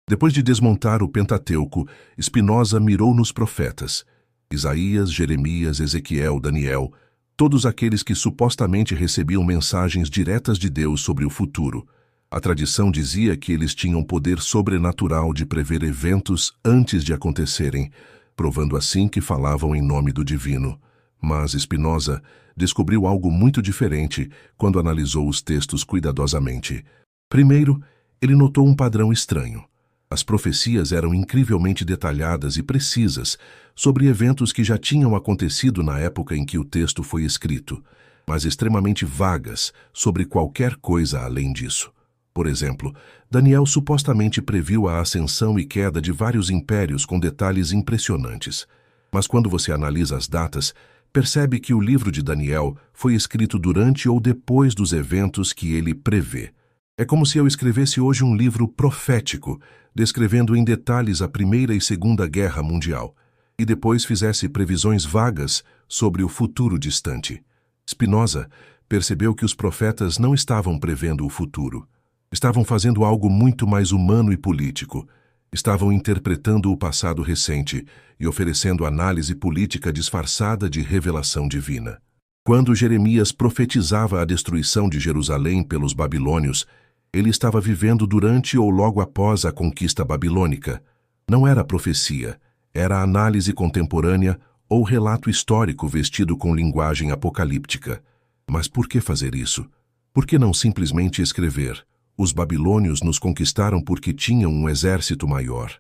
Depois de desmontar o Pentateuco, Spinoza mirou nos profetas. Isaías, Jeremias, Ezequiel, Daniel, todos aqueles que supostamente recebiam mensagens diretas de Deus sobre o futuro. A tradição dizia que eles tinham poder sobrenatural de prever eventos antes de acontecerem, provando assim que falavam em nome do divino. Mas Spinoza descobriu algo muito diferente quando analisou os textos cuidadosamente. Primeiro, ele notou um padrão estranho. As profecias eram incrivelmente detalhadas e precisas sobre eventos que já tinham acontecido na época em que o texto foi escrito, mas extremamente vagas sobre qualquer coisa além disso. Por exemplo, Daniel supostamente previu a ascensão e queda de vários impérios com detalhes impressionantes. Mas quando você analisa as datas, percebe que o livro de Daniel foi escrito durante ou depois dos eventos que ele prevê. É como se eu escrevesse hoje um livro profético, descrevendo em detalhes a Primeira e Segunda Guerra Mundial, e depois fizesse previsões vagas sobre o futuro distante. Spinoza percebeu que os profetas não estavam prevendo o futuro. Estavam fazendo algo muito mais humano e político. Estavam interpretando o passado recente e oferecendo análise política disfarçada de revelação divina. Quando Jeremias profetizava a destruição de Jerusalém pelos babilônios, ele estava vivendo durante ou logo após a conquista babilônica. Não era profecia, era análise contemporânea ou relato histórico vestido com linguagem apocalíptica. Mas por que fazer isso? Por que não simplesmente escrever: os babilônios nos conquistaram porque tinham um exército maior?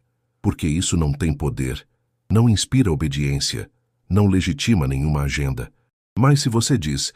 Porque isso não tem poder, não inspira obediência, não legitima nenhuma agenda. Mas se você diz: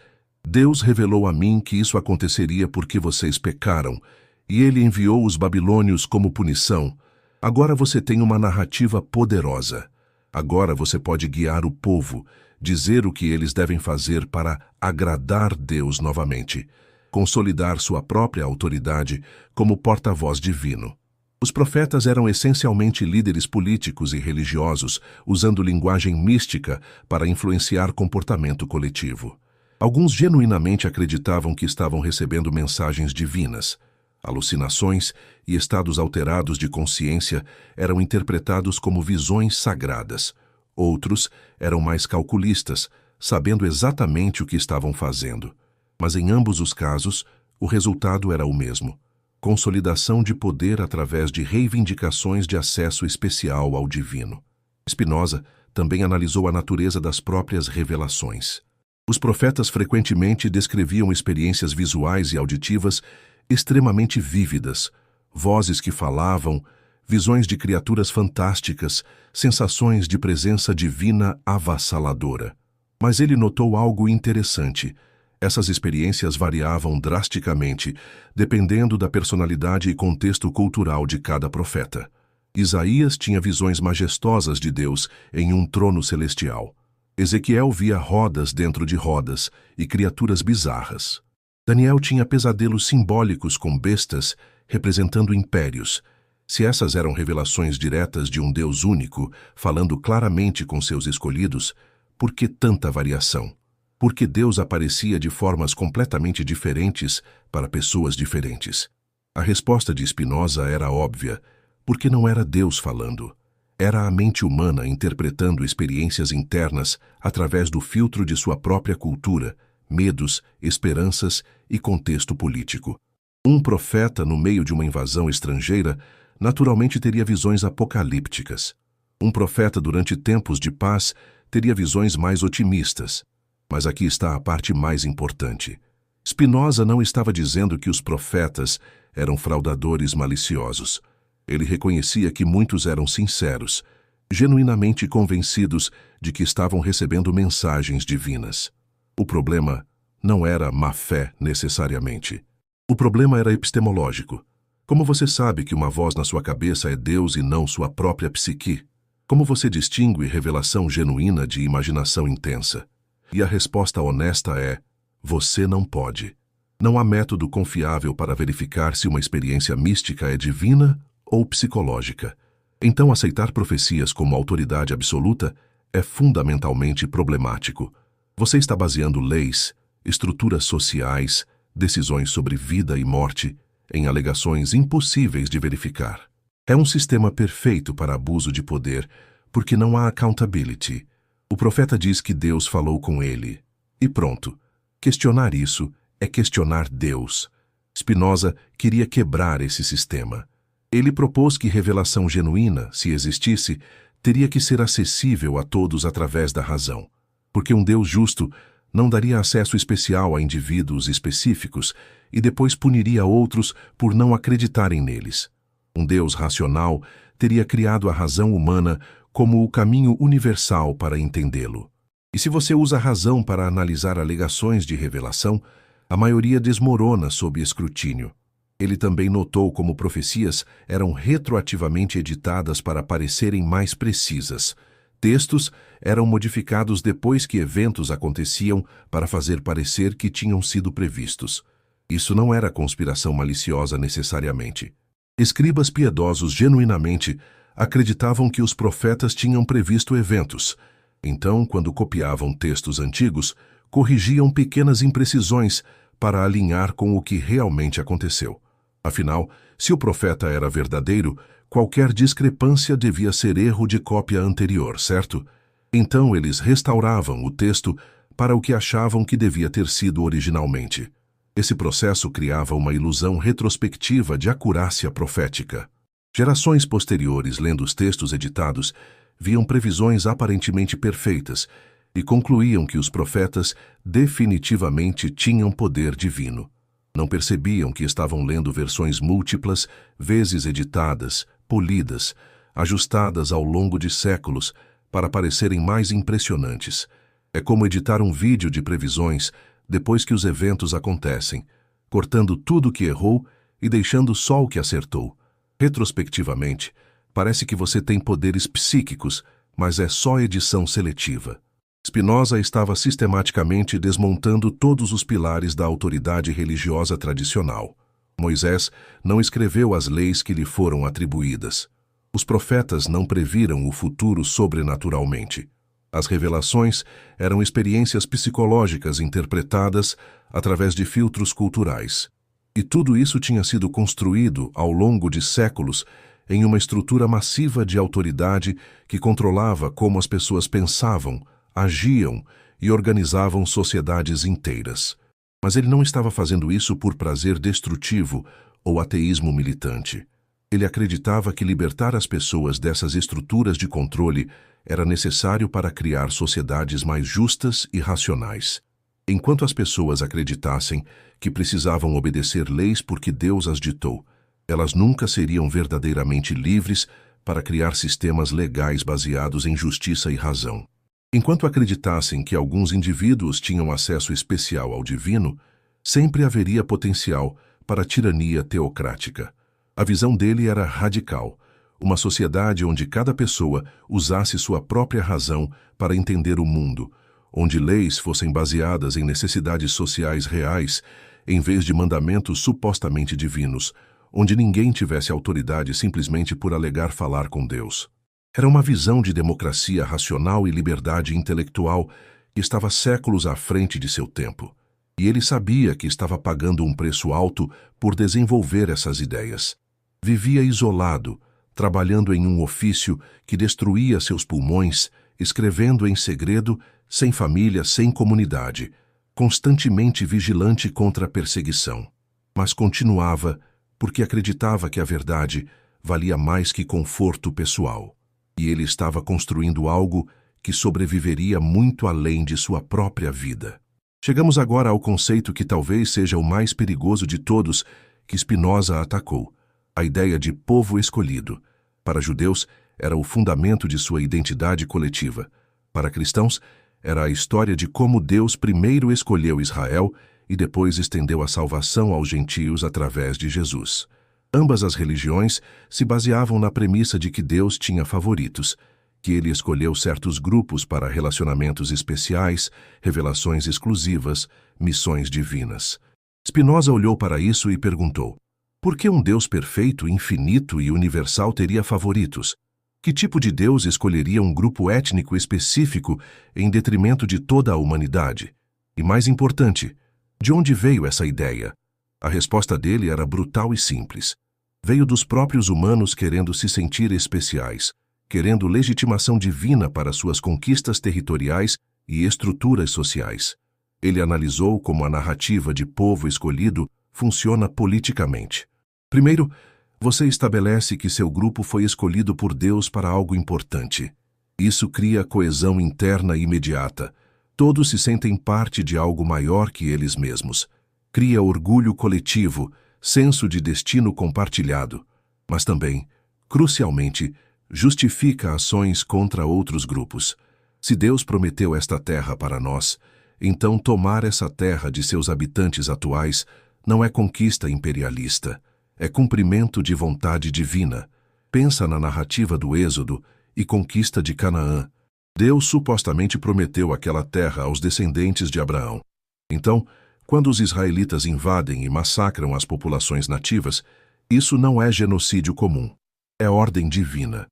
Deus revelou a mim que isso aconteceria porque vocês pecaram, e ele enviou os babilônios como punição, agora você tem uma narrativa poderosa. Agora você pode guiar o povo, dizer o que eles devem fazer para agradar Deus novamente, consolidar sua própria autoridade como porta-voz divino. Os profetas eram essencialmente líderes políticos e religiosos, usando linguagem mística para influenciar comportamento coletivo. Alguns genuinamente acreditavam que estavam recebendo mensagens divinas. Alucinações e estados alterados de consciência eram interpretados como visões sagradas. Outros eram mais calculistas, sabendo exatamente o que estavam fazendo. Mas em ambos os casos, o resultado era o mesmo: consolidação de poder através de reivindicações de acesso especial ao divino. Spinoza também analisou a natureza das próprias revelações. Os profetas frequentemente descreviam experiências visuais e auditivas extremamente vívidas, vozes que falavam, visões de criaturas fantásticas, sensações de presença divina avassaladora. Mas ele notou algo interessante. Essas experiências variavam drasticamente, dependendo da personalidade e contexto cultural de cada profeta. Isaías tinha visões majestosas de Deus em um trono celestial. Ezequiel via rodas dentro de rodas e criaturas bizarras. Daniel tinha pesadelos simbólicos com bestas representando impérios. Se essas eram revelações diretas de um Deus único, falando claramente com seus escolhidos, por que tanta variação? Por que Deus aparecia de formas completamente diferentes para pessoas diferentes? A resposta de Spinoza era óbvia: porque não era Deus falando. Era a mente humana interpretando experiências internas através do filtro de sua própria cultura, medos, esperanças e contexto político. Um profeta, no meio de uma invasão estrangeira, naturalmente teria visões apocalípticas. Um profeta, durante tempos de paz, teria visões mais otimistas. Mas aqui está a parte mais importante. Spinoza não estava dizendo que os profetas eram fraudadores maliciosos. Ele reconhecia que muitos eram sinceros, genuinamente convencidos de que estavam recebendo mensagens divinas. O problema não era má fé necessariamente. O problema era epistemológico. Como você sabe que uma voz na sua cabeça é Deus e não sua própria psique? Como você distingue revelação genuína de imaginação intensa? E a resposta honesta é: você não pode. Não há método confiável para verificar se uma experiência mística é divina ou psicológica. Então, aceitar profecias como autoridade absoluta é fundamentalmente problemático. Você está baseando leis, estruturas sociais, decisões sobre vida e morte em alegações impossíveis de verificar. É um sistema perfeito para abuso de poder, porque não há accountability. O profeta diz que Deus falou com ele. E pronto. Questionar isso é questionar Deus. Spinoza queria quebrar esse sistema. Ele propôs que revelação genuína, se existisse, teria que ser acessível a todos através da razão. Porque um Deus justo não daria acesso especial a indivíduos específicos e depois puniria outros por não acreditarem neles. Um Deus racional teria criado a razão humana como o caminho universal para entendê-lo. E se você usa a razão para analisar alegações de revelação, a maioria desmorona sob escrutínio. Ele também notou como profecias eram retroativamente editadas para parecerem mais precisas. Textos eram modificados depois que eventos aconteciam para fazer parecer que tinham sido previstos. Isso não era conspiração maliciosa necessariamente. Escribas piedosos genuinamente acreditavam que os profetas tinham previsto eventos. Então, quando copiavam textos antigos, corrigiam pequenas imprecisões para alinhar com o que realmente aconteceu. Afinal, se o profeta era verdadeiro, qualquer discrepância devia ser erro de cópia anterior, certo? Então eles restauravam o texto para o que achavam que devia ter sido originalmente. Esse processo criava uma ilusão retrospectiva de acurácia profética. Gerações posteriores, lendo os textos editados, viam previsões aparentemente perfeitas e concluíam que os profetas definitivamente tinham poder divino. Não percebiam que estavam lendo versões múltiplas, vezes editadas, polidas, ajustadas ao longo de séculos para parecerem mais impressionantes. É como editar um vídeo de previsões depois que os eventos acontecem, cortando tudo o que errou e deixando só o que acertou. Retrospectivamente, parece que você tem poderes psíquicos, mas é só edição seletiva. Spinoza estava sistematicamente desmontando todos os pilares da autoridade religiosa tradicional. Moisés não escreveu as leis que lhe foram atribuídas. Os profetas não previram o futuro sobrenaturalmente. As revelações eram experiências psicológicas interpretadas através de filtros culturais. E tudo isso tinha sido construído ao longo de séculos em uma estrutura massiva de autoridade que controlava como as pessoas pensavam, agiam e organizavam sociedades inteiras. Mas ele não estava fazendo isso por prazer destrutivo ou ateísmo militante. Ele acreditava que libertar as pessoas dessas estruturas de controle era necessário para criar sociedades mais justas e racionais. Enquanto as pessoas acreditassem que precisavam obedecer leis porque Deus as ditou, elas nunca seriam verdadeiramente livres para criar sistemas legais baseados em justiça e razão. Enquanto acreditassem que alguns indivíduos tinham acesso especial ao divino, sempre haveria potencial para a tirania teocrática. A visão dele era radical, uma sociedade onde cada pessoa usasse sua própria razão para entender o mundo, onde leis fossem baseadas em necessidades sociais reais, em vez de mandamentos supostamente divinos, onde ninguém tivesse autoridade simplesmente por alegar falar com Deus. Era uma visão de democracia racional e liberdade intelectual que estava séculos à frente de seu tempo. E ele sabia que estava pagando um preço alto por desenvolver essas ideias. Vivia isolado, trabalhando em um ofício que destruía seus pulmões, escrevendo em segredo, sem família, sem comunidade, constantemente vigilante contra a perseguição. Mas continuava porque acreditava que a verdade valia mais que conforto pessoal. E ele estava construindo algo que sobreviveria muito além de sua própria vida. Chegamos agora ao conceito que talvez seja o mais perigoso de todos que Spinoza atacou, a ideia de povo escolhido. Para judeus, era o fundamento de sua identidade coletiva. Para cristãos, era a história de como Deus primeiro escolheu Israel e depois estendeu a salvação aos gentios através de Jesus. Ambas as religiões se baseavam na premissa de que Deus tinha favoritos, que ele escolheu certos grupos para relacionamentos especiais, revelações exclusivas, missões divinas. Spinoza olhou para isso e perguntou: por que um Deus perfeito, infinito e universal teria favoritos? Que tipo de Deus escolheria um grupo étnico específico em detrimento de toda a humanidade? E mais importante, de onde veio essa ideia? A resposta dele era brutal e simples. Veio dos próprios humanos querendo se sentir especiais, querendo legitimação divina para suas conquistas territoriais e estruturas sociais. Ele analisou como a narrativa de povo escolhido funciona politicamente. Primeiro, você estabelece que seu grupo foi escolhido por Deus para algo importante. Isso cria coesão interna imediata. Todos se sentem parte de algo maior que eles mesmos. Cria orgulho coletivo, senso de destino compartilhado. Mas também, crucialmente, justifica ações contra outros grupos. Se Deus prometeu esta terra para nós, então tomar essa terra de seus habitantes atuais não é conquista imperialista, é cumprimento de vontade divina. Pensa na narrativa do Êxodo e conquista de Canaã. Deus supostamente prometeu aquela terra aos descendentes de Abraão. Então, quando os israelitas invadem e massacram as populações nativas, isso não é genocídio comum, é ordem divina.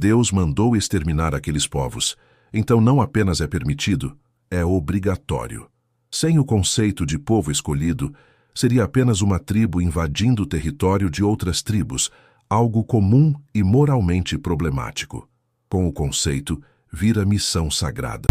Deus mandou exterminar aqueles povos, então não apenas é permitido, é obrigatório. Sem o conceito de povo escolhido, seria apenas uma tribo invadindo o território de outras tribos, algo comum e moralmente problemático. Com o conceito, vira missão sagrada.